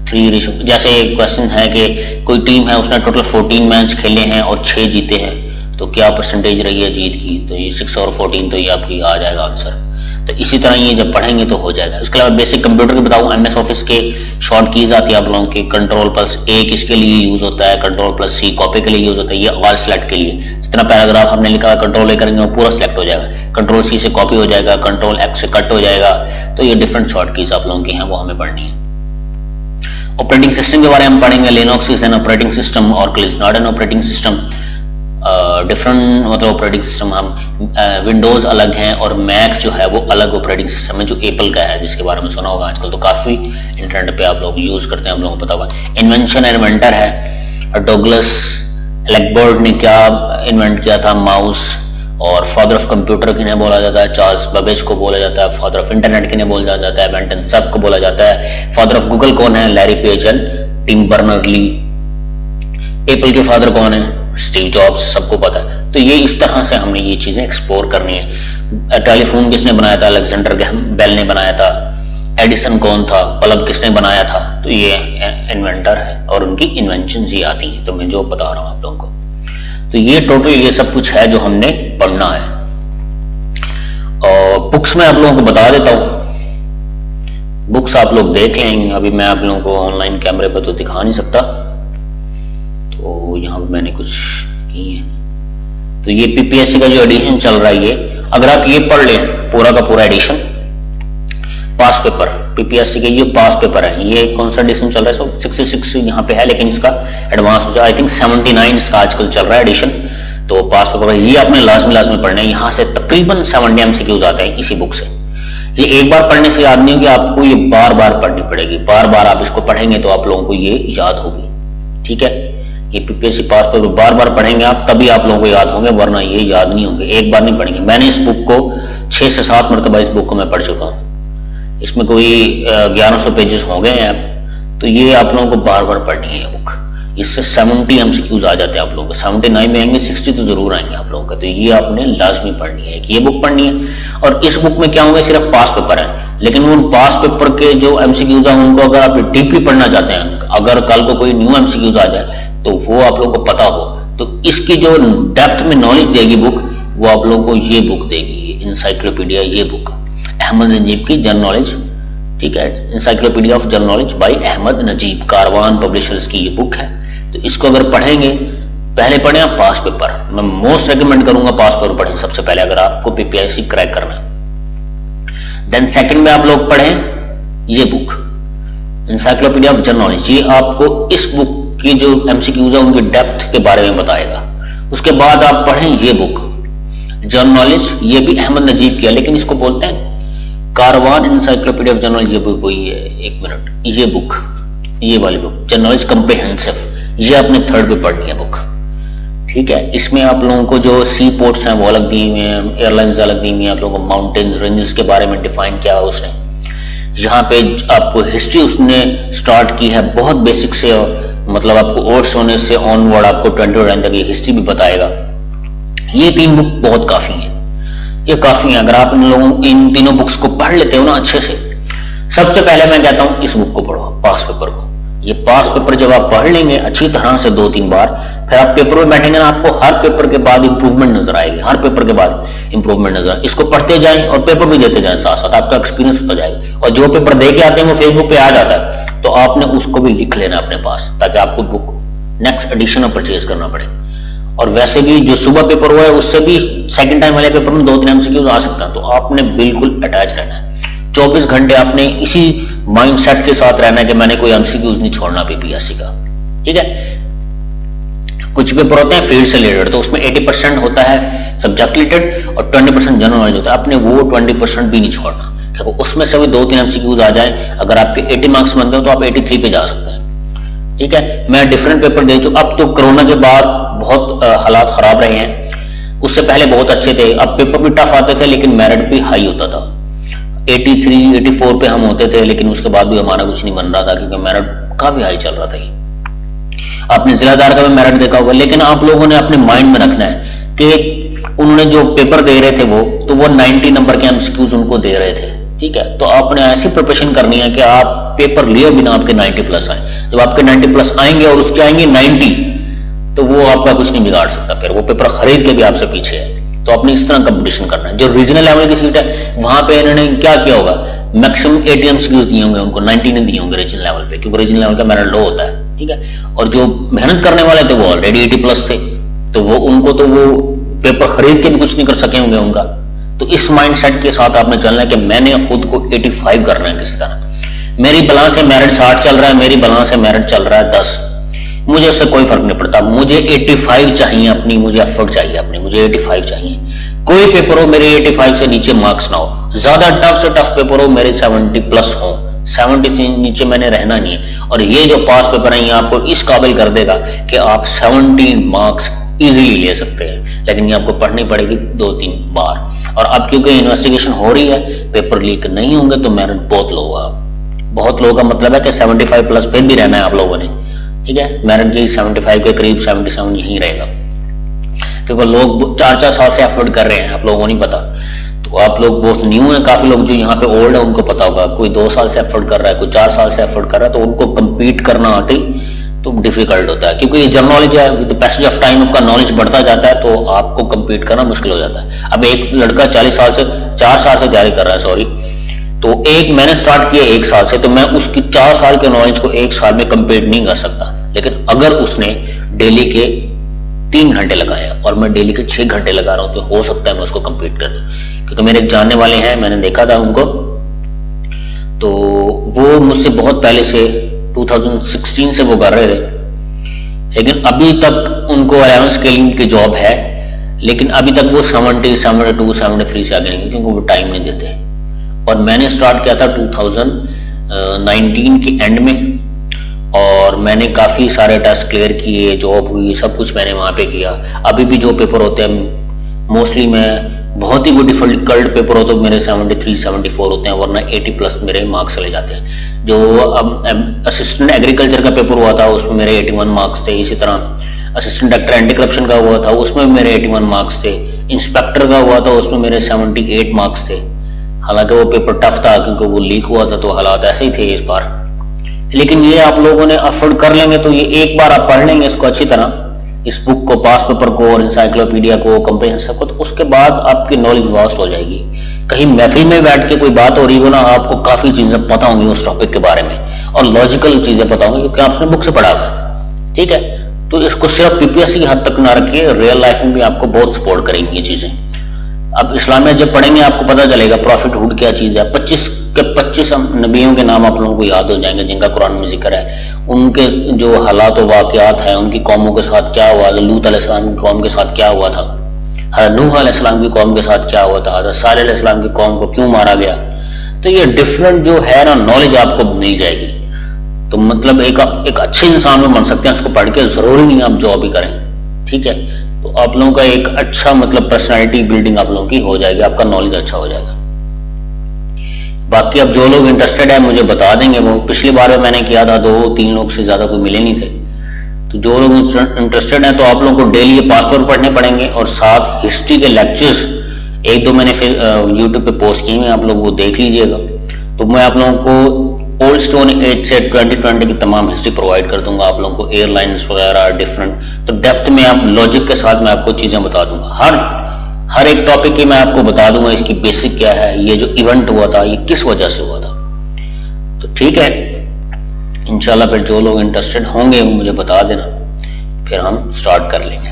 3 रेशो, जैसे क्वेश्चन है कि कोई टीम है उसने टोटल 14 मैच खेले हैं और 6 जीते हैं, तो क्या परसेंटेज रही है जीत की, तो ये 6 और 14, तो ये आपकी आ जाएगा आंसर। तो इसी तरह ये जब पढ़ेंगे तो हो जाएगा। इसके अलावा बेसिक कंप्यूटर की बताऊं, एमएस ऑफिस के शॉर्ट कीज आती है आप लोगों की, Ctrl+A किसके लिए यूज होता है, Ctrl+C कॉपी के लिए यूज होता है, ये ऑल सिलेक्ट के लिए। जितना पैराग्राफ हमने लिखा है Ctrl+A करेंगे वो पूरा सिलेक्ट हो जाएगा, Ctrl+C से कॉपी हो जाएगा, Ctrl+X से कट हो जाएगा। तो ये डिफरेंट शॉर्ट कीज आप लोगों की हैं, वो हमें पढ़नी है। ऑपरेटिंग सिस्टम के बारे में पढ़ेंगे। Linux is an operating system और is not an operating system. Different मतलब ऑपरेटिंग सिस्टम, हम विंडोज अलग हैं और मैक जो है वो अलग ऑपरेटिंग सिस्टम है जो एप्पल का है, जिसके बारे में सुना होगा आजकल, तो काफी इंटरनेट पे आप लोग यूज करते हैं, आप लोगों को पता होगा। इन्वेंशन इन्वेंटर है, डॉगलस लैकबर्ट ने क्या इन्वेंट किया था, माउस। और फादर ऑफ कंप्यूटर किन्हें बोला जाता है, चार्ल्स बेबेज को बोला जाता है। फादर ऑफ इंटरनेट किन्हें बोला जाता है, बेंटन सर्फ को बोला जाता है। फादर ऑफ गूगल कौन है, Larry Page and Tim Berners Lee. Apple के फादर कौन है, स्टीव जॉब्स, सबको पता है। तो ये इस तरह से हमने ये चीजें एक्सप्लोर करनी है। टेलीफोन किसने बनाया था, अलेक्जेंडर ग्रैहम बेल ने बनाया था। एडिसन कौन था, बल्ब किसने बनाया था, तो ये इन्वेंटर है और उनकी इन्वेंशन ही आती है। तो मैं जो बता रहा हूं आप लोगों को, तो ये टोटल ये सब कुछ है जो हमने पढ़ना है। और बुक्स में आप लोगों को बता देता हूं, बुक्स आप लोग देख लेंगे। अभी मैं आप लोगों को ऑनलाइन कैमरे पर तो दिखा नहीं सकता, तो यहां पर मैंने कुछ की है। तो ये पीपीएससी का जो एडिशन चल रहा है, ये अगर आप ये पढ़ लें पूरा का पूरा एडिशन, पास पेपर पीपीएससी के ये पास पेपर है। ये कौन सा एडिशन चल रहा है, 66 यहाँ पे है, लेकिन इसका एडवांस हो जाए, आई थिंक 79 इसका आजकल चल रहा है एडिशन। तो पास पेपर ये आपने लाजमी पढ़ना है। यहाँ से तकरीबन 70 एमसीक्यूज आते हैं इसी बुक से। ये एक बार पढ़ने से याद नहीं होगी, आपको ये बार बार पढ़नी पड़ेगी। बार बार आप इसको पढ़ेंगे तो आप लोगों को ये याद होगी, ठीक है। ये पीपीएससी पास पेपर बार बार पढ़ेंगे आप, तभी आप लोगों को याद होंगे, वरना ये याद नहीं होंगे, एक बार नहीं पढ़ेंगे। मैंने इस बुक को 6 से 7 मरतबा इस बुक को मैं पढ़ चुका हूँ। इसमें कोई 1100 पेजेस हो गए हैं, तो ये आप लोगों को बार बार पढ़नी है ये बुक। इससे 70 एमसीक्यूज आ जाते हैं आप लोगों को, 79 में आएंगे, 60 तो जरूर आएंगे आप लोगों का। तो ये आपने लाजमी पढ़नी है, ये बुक पढ़नी है। और इस बुक में क्या होगा, सिर्फ पास पेपर है, लेकिन उन पास पेपर के जो एमसीक्यूज हैं उनको अगर आप डीपली पढ़ना चाहते हैं, अगर कल को कोई न्यू एमसीक्यूज आ जाए तो वो आप लोगों को पता हो, तो इसकी जो डेप्थ में नॉलेज देगी बुक, वो आप लोगों को ये बुक देगी, इंसाइक्लोपीडिया, ये बुक अहमद नजीब की जनरल नॉलेज, ठीक है। Encyclopedia of general knowledge by Ahmad Najib, Karwan publishers की ये बुक है। तो इसको अगर पढ़ेंगे, पहले पढ़ें आप पास पेपर, मैं मोस्ट रेकमेंड करूंगा पास पेपर पढ़ें सबसे पहले, अगर आपको पीपीएससी क्रैक करना है। देन सेकंड में आप लोग पढ़ें ये book encyclopedia of general knowledge, ये आपको इस बुक की जो एमसीक्यूज है उनकी डेप्थ के बारे में बताएगा। उसके बाद आप पढ़ें ये बुक जनरल नॉलेज, ये भी अहमद नजीब की है, लेकिन इसको बोलते हैं Karwan encyclopedia of general knowledge. ये बुक वही है, एक मिनट, ये बुक, ये वाली बुक जनरल नॉलेज कम्प्रिहेंसिव, ये आपने थर्ड पे पढ़नी है बुक, ठीक है। इसमें आप लोगों को जो सी पोर्ट्स हैं वो अलग दी हुई हैं, एयरलाइंस अलग दी हुई हैं, आप लोगों को माउंटेन्स रेंजेस के बारे में डिफाइन किया है उसने। यहाँ पे आपको हिस्ट्री उसने स्टार्ट की है बहुत बेसिक से, मतलब आपको ओट्स होने से ऑनवर्ड आपको 20 तक ये हिस्ट्री भी बताएगा। ये 3 बुक बहुत काफी है, ये काफी है। अगर आप इन तीनों बुक्स को पढ़ लेते हो ना अच्छे से, सबसे पहले मैं कहता हूं इस बुक को पढ़ो, पास पेपर को। ये पास पेपर जब आप पढ़ लेंगे अच्छी तरह से 2-3 बार, फिर आप पेपर में बैठेंगे ना, आपको हर पेपर के बाद इंप्रूवमेंट नजर आएगी, हर पेपर के बाद इंप्रूवमेंट नजर आएगी। इसको पढ़ते जाएं और पेपर भी देते जाएं साथ साथ, आपका एक्सपीरियंस होता जाएगा। और जो पेपर दे के आते हैं वो फेसबुक पे आ जाता है, तो आपने उसको भी लिख लेना अपने पास, ताकि आपको बुक नेक्स्ट एडिशन में परचेज करना पड़े। और वैसे भी जो सुबह पेपर हुआ है उससे भी सेकंड टाइम वाले पेपर में 2-3 एमसीक्यूज आ सकता है, तो आपने बिल्कुल अटैच रहना है। 24 घंटे आपने इसी माइंडसेट के साथ रहना है कि मैंने कोई एमसीक्यूज नहीं छोड़ना पीपीएससी का, ठीक है। कुछ पेपर होते हैं फील्ड से रिलेटेड, तो उसमें 80% होता है सब्जेक्ट रिलेटेड और 20% जनरल नॉलेज होता है। आपने वो 20% भी नहीं छोड़ना, क्योंकि उसमें से भी 2-3 एमसीक्यूज आ जाए, अगर आपके 80 मार्क्स बनते हो तो आप 83 पे जा सकते हैं, ठीक है। मैं डिफरेंट पेपर दे चुका, अब तो कोरोना के बाद बहुत हालात खराब रहे हैं, उससे पहले बहुत अच्छे थे। अब पेपर भी टफ आते थे लेकिन मेरिट भी हाई होता था, 83-84 पे हम होते थे, लेकिन उसके बाद भी हमारा कुछ नहीं बन रहा था, क्योंकि मेरिट काफी हाई चल रहा था। ये आपने जिलादार का भी मेरिट देखा होगा, लेकिन आप लोगों ने अपने माइंड में रखना है कि उन्होंने जो पेपर दे रहे थे वो 90 नंबर के एमसीक्यूज उनको दे रहे थे, ठीक है। तो आपने ऐसी प्रिपरेशन करनी है कि आप पेपर लिए बिना आपके 90 प्लस आए। जब आपके 90 प्लस आएंगे और उसके आएंगे 90, तो वो आपका कुछ नहीं बिगाड़ सकता, फिर वो पेपर खरीद के भी आपसे पीछे है। तो आपने इस तरह कंपटीशन करना है। जो रीजनल लेवल की सीट है वहां पे इन्होंने क्या किया होगा, मैक्सिमम 80 एमसीक्यूज दिए होंगे उनको, 90 नहीं दिए होंगे रीजनल लेवल पे, क्योंकि रीजनल लेवल का मेरिट लो होता है, ठीक है। और जो मेहनत करने वाले थे वो ऑलरेडी 80 प्लस थे, तो वो उनको तो वो पेपर खरीद के भी कुछ नहीं कर सके होंगे उनका। तो इस माइंडसेट के साथ आपने चलना है कि मैंने खुद को 85 करना है किसी तरह। मेरी बैलेंस है मेरिट 60 चल रहा है, मेरी बैलेंस है मेरिट चल रहा है 10, मुझे उससे कोई फर्क नहीं पड़ता, मुझे 85 चाहिए अपनी, मुझे एफर्ट चाहिए अपनी, मुझे 85 चाहिए। कोई पेपर हो मेरे 85 से नीचे मार्क्स ना हो, ज्यादा टफ से टफ पेपर हो मेरे 70 प्लस हो, 70 से नीचे मैंने रहना नहीं है। और ये जो पास पेपर है ये आपको इस काबिल कर देगा कि आप 70 मार्क्स इजीली ले सकते हैं, लेकिन ये आपको पढ़नी पड़ेगी 2-3 बार। और अब क्योंकि इन्वेस्टिगेशन हो रही है, पेपर लीक नहीं होंगे तो मेरिट बहुत लो होगा। बहुत लो का मतलब है कि 75 प्लस फिर भी रहना है आप लोगों ने, ठीक है। मेरिट यही 75 के करीब 77 यही रहेगा, क्योंकि लोग 4-4 साल से एफर्ट कर रहे हैं, आप लोगों को नहीं पता। तो आप लोग बहुत न्यू हैं, काफी लोग जो यहाँ पे ओल्ड है उनको पता होगा, कोई 2 साल से एफर्ट कर रहा है, कोई 4 साल से एफर्ट कर रहा है, तो उनको compete करना आते ही तो डिफिकल्ट होता है, क्योंकि ये जनरल नॉलेज है, विद पैसेज ऑफ टाइम आपका नॉलेज बढ़ता जाता है, तो आपको compete करना मुश्किल हो जाता है। अब एक लड़का 4 साल से तैयारी कर रहा है, सॉरी, तो मैंने स्टार्ट किया 1 साल से, तो मैं उसकी 4 साल के नॉलेज को 1 साल में कंप्लीट नहीं कर सकता। लेकिन अगर उसने डेली के 3 घंटे लगाया और मैं डेली के 6 घंटे लगा रहा हूं, तो हो सकता है मैं उसको कंप्लीट कर दूं। क्योंकि मेरे एक जानने वाले हैं, मैंने देखा था उनको, तो वो मुझसे बहुत पहले से 2016 से वो कर रहे थे, लेकिन अभी तक उनको 11 स्केलिंग की जॉब है, लेकिन अभी तक वो 70, 72, 73 से आगे नहीं, क्योंकि वो टाइम नहीं देते। और मैंने स्टार्ट किया था 2019 के एंड में, और मैंने काफी सारे टेस्ट क्लियर किए, जॉब हुई, सब कुछ मैंने वहां पे किया। अभी भी जो पेपर होते हैं मोस्टली मैं बहुत ही डिफिकल्ट पेपर हो तो मेरे 73, 74 होते हैं, वरना 80 प्लस मेरे मार्क्स चले जाते हैं। जो असिस्टेंट एग्रीकल्चर का पेपर हुआ था उसमें मेरे 81 मार्क्स थे। इसी तरह असिस्टेंट डायरेक्टर एंटी करप्शन का हुआ था, उसमें मेरे 81 मार्क्स थे। इंस्पेक्टर का हुआ था, उसमें मेरे 78 मार्क्स थे। हालांकि वो पेपर टफ था क्योंकि वो लीक हुआ था, तो हालात ऐसे ही थे इस बार। लेकिन ये आप लोगों ने अफोर्ड कर लेंगे तो ये एक बार आप पढ़ लेंगे इसको अच्छी तरह, इस बुक को, पास पेपर को और इंसाइक्लोपीडिया को, कंप्रिहेंसिव को, तो उसके बाद आपकी नॉलेज वास्ट हो जाएगी। कहीं महफिल में बैठ के कोई बात हो रही हो ना, आपको काफी चीजें पता होंगी उस टॉपिक के बारे में, और लॉजिकल चीजें पता होंगी क्योंकि आपने बुक से पढ़ा हुआ, ठीक है। तो इसको सिर्फ पीपीएससी की हद तक ना रखिए, रियल लाइफ में भी आपको बहुत सपोर्ट करेंगी ये चीजें। अब इस्लामियत जब पढ़ेंगे आपको पता चलेगा प्रॉफिट हुड क्या चीज है। 25 के 25 नबियों के नाम आप लोगों को याद हो जाएंगे जिनका कुरान में जिक्र है, उनके जो हालात और वाकयात हैं, उनकी कौमों के साथ क्या हुआ, लूत अलैहिस्सलाम की कौम के साथ क्या हुआ था, नूह अलैहिस्सलाम की कौम के साथ क्या हुआ था, सालेह अलैहिस्सलाम की कौम को क्यों मारा गया। तो ये डिफरेंट जो है ना नॉलेज आपको मिल जाएगी। तो मतलब एक अच्छे इंसान में बन सकते हैं उसको पढ़ के, जरूरी नहीं आप जॉब ही करें, ठीक है। तो आप लोगों का एक अच्छा मतलब पर्सनालिटी बिल्डिंग आप लोगों की हो जाएगी, आपका नॉलेज अच्छा हो जाएगा। बाकी अब जो लोग इंटरेस्टेड है मुझे बता देंगे, वो पिछली बार में मैंने किया था, 2-3 लोग से ज्यादा कोई मिले नहीं थे। तो जो लोग इंटरेस्टेड हैं तो आप लोगों को डेली ये पासपोर्ट पढ़ने पड़ेंगे, और साथ हिस्ट्री के लेक्चर्स 1-2 मैंने फिर यूट्यूब पे पोस्ट किए हैं, आप लोग वो देख लीजिएगा। तो मैं आप लोगों को ओल्ड स्टोन एज से 2020 की तमाम हिस्ट्री प्रोवाइड कर दूंगा आप लोगों को, एयरलाइंस वगैरह डिफरेंट, तो डेप्थ में आप लॉजिक के साथ मैं आपको चीजें बता दूंगा। हर एक टॉपिक की मैं आपको बता दूंगा इसकी बेसिक क्या है, ये जो इवेंट हुआ था ये किस वजह से हुआ था। तो ठीक है, इंशाल्लाह फिर जो लोग इंटरेस्टेड होंगे मुझे बता देना, फिर हम स्टार्ट कर लेंगे।